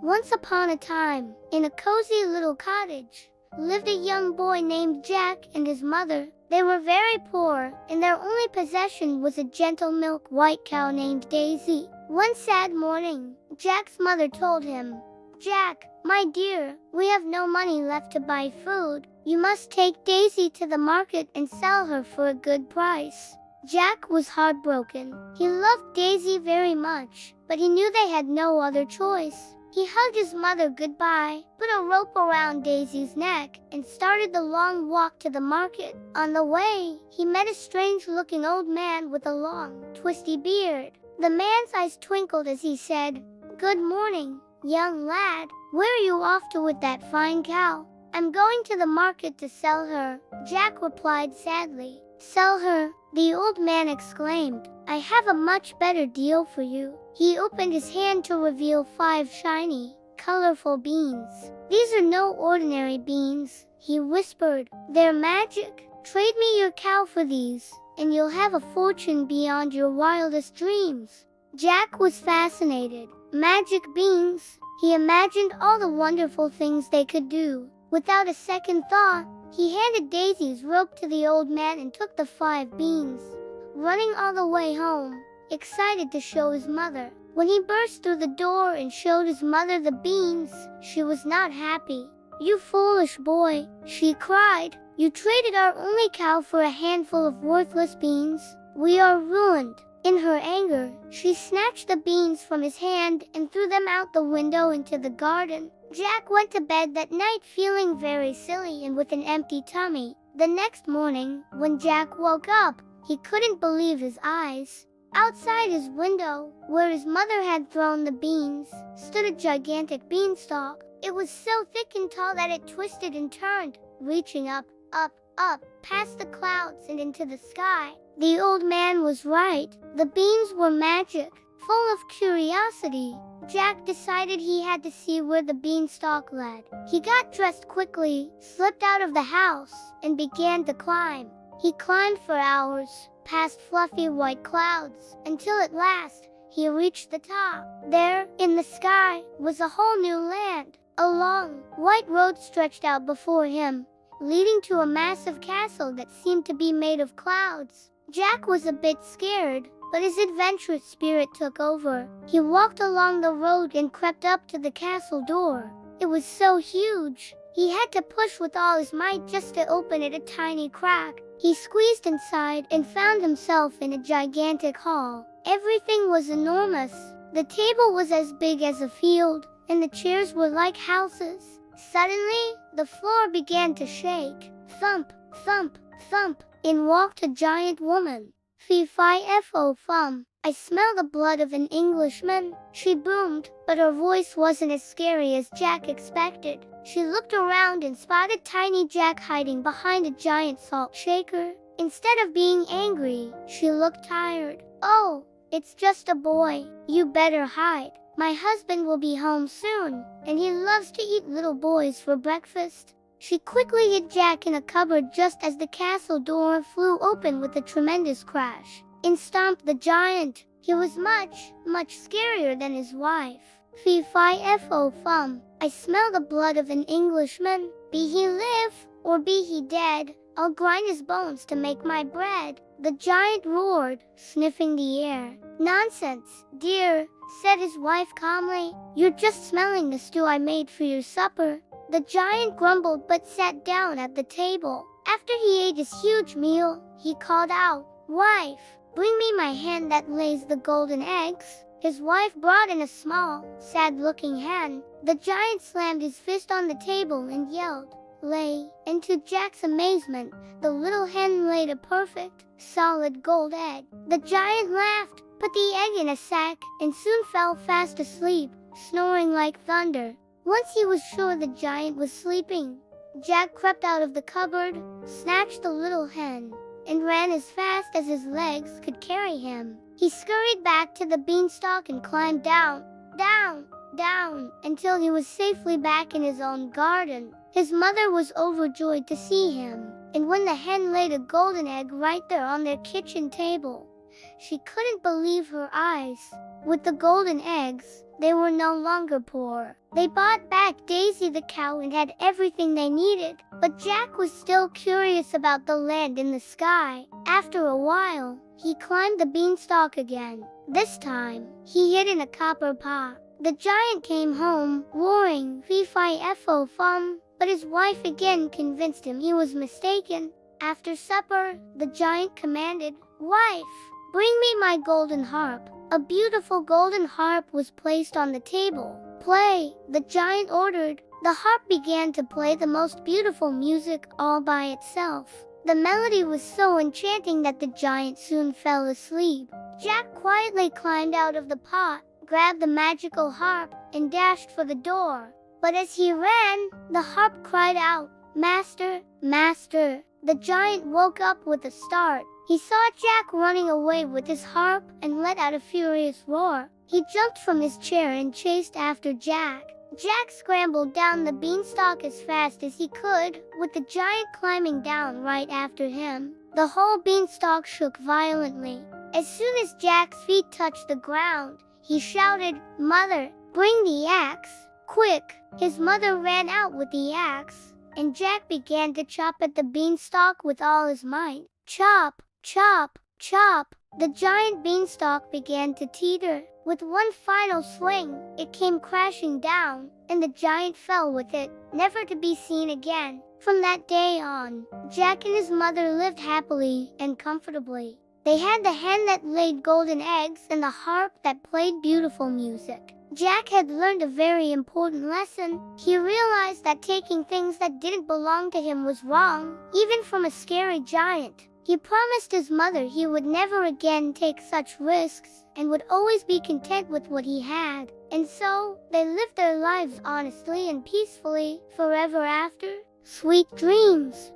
Once upon a time, in a cozy little cottage, lived a young boy named Jack and his mother. They were very poor, and their only possession was a gentle milk white cow named Daisy. One sad morning, Jack's mother told him, "Jack, my dear, we have no money left to buy food. You must take Daisy to the market and sell her for a good price." Jack was heartbroken. He loved Daisy very much, but he knew they had no other choice. He hugged his mother goodbye, put a rope around Daisy's neck, and started the long walk to the market. On the way, he met a strange-looking old man with a long, twisty beard. The man's eyes twinkled as he said, "Good morning, young lad. Where are you off to with that fine cow?" "I'm going to the market to sell her," Jack replied sadly. "Sell her?" the old man exclaimed. "I have a much better deal for you." He opened his hand to reveal 5 shiny, colorful beans. "These are no ordinary beans," he whispered. "They're magic. Trade me your cow for these, and you'll have a fortune beyond your wildest dreams." Jack was fascinated. Magic beans! He imagined all the wonderful things they could do. Without a second thought, he handed Daisy's rope to the old man and took the 5 beans, running all the way home, excited to show his mother. When he burst through the door and showed his mother the beans, she was not happy. "You foolish boy," she cried. "You traded our only cow for a handful of worthless beans. We are ruined." In her anger, she snatched the beans from his hand and threw them out the window into the garden. Jack went to bed that night feeling very silly and with an empty tummy. The next morning, when Jack woke up, he couldn't believe his eyes. Outside his window, where his mother had thrown the beans, stood a gigantic beanstalk. It was so thick and tall that it twisted and turned, reaching up, past the clouds and into the sky. The old man was right. The beans were magic. Full of curiosity, Jack decided he had to see where the beanstalk led. He got dressed quickly, slipped out of the house, and began to climb. He climbed for hours, past fluffy white clouds, until at last, he reached the top. There, in the sky, was a whole new land. A long, white road stretched out before him, leading to a massive castle that seemed to be made of clouds. Jack was a bit scared, but his adventurous spirit took over. He walked along the road and crept up to the castle door. It was so huge, he had to push with all his might just to open it a tiny crack. He squeezed inside and found himself in a gigantic hall. Everything was enormous. The table was as big as a field, and the chairs were like houses. Suddenly, the floor began to shake. Thump, thump, thump. In walked a giant woman. "Fee-fi-fo-fum, I smell the blood of an Englishman," she boomed, but her voice wasn't as scary as Jack expected. She looked around and spotted tiny Jack hiding behind a giant salt shaker. Instead of being angry, she looked tired. "Oh, it's just a boy. You better hide. My husband will be home soon, and he loves to eat little boys for breakfast." She quickly hid Jack in a cupboard just as the castle door flew open with a tremendous crash. In stomped the giant. He was much, much scarier than his wife. "Fee-fi-fo-fum, I smell the blood of an Englishman. Be he live, or be he dead, I'll grind his bones to make my bread," the giant roared, sniffing the air. "Nonsense, dear," said his wife calmly. "You're just smelling the stew I made for your supper." The giant grumbled but sat down at the table. After he ate his huge meal, he called out, "Wife, bring me my hen that lays the golden eggs." His wife brought in a small, sad-looking hen. The giant slammed his fist on the table and yelled, "Lay!" And to Jack's amazement, the little hen laid a perfect, solid gold egg. The giant laughed, put the egg in a sack, and soon fell fast asleep, snoring like thunder. Once he was sure the giant was sleeping, Jack crept out of the cupboard, snatched the little hen, and ran as fast as his legs could carry him. He scurried back to the beanstalk and climbed down, until he was safely back in his own garden. His mother was overjoyed to see him, and when the hen laid a golden egg right there on their kitchen table, she couldn't believe her eyes. With the golden eggs, they were no longer poor. They bought back Daisy the cow and had everything they needed, but Jack was still curious about the land in the sky. After a while, he climbed the beanstalk again. This time, he hid in a copper pot. The giant came home, roaring, "Fee-fi-fo-fum," but his wife again convinced him he was mistaken. After supper, the giant commanded, "Wife, bring me my golden harp." A beautiful golden harp was placed on the table. "Play," the giant ordered. The harp began to play the most beautiful music all by itself. The melody was so enchanting that the giant soon fell asleep. Jack quietly climbed out of the pot, grabbed the magical harp, and dashed for the door. But as he ran, the harp cried out, "Master, master." The giant woke up with a start. He saw Jack running away with his harp and let out a furious roar. He jumped from his chair and chased after Jack. Jack scrambled down the beanstalk as fast as he could, with the giant climbing down right after him. The whole beanstalk shook violently. As soon as Jack's feet touched the ground, he shouted, "Mother, bring the axe, quick!" His mother ran out with the axe, and Jack began to chop at the beanstalk with all his might. Chop, chop, chop! The giant beanstalk began to teeter. With one final swing, it came crashing down, and the giant fell with it, never to be seen again. From that day on, Jack and his mother lived happily and comfortably. They had the hen that laid golden eggs and the harp that played beautiful music. Jack had learned a very important lesson. He realized that taking things that didn't belong to him was wrong, even from a scary giant. He promised his mother he would never again take such risks and would always be content with what he had. And so, they lived their lives honestly and peacefully forever after. Sweet dreams!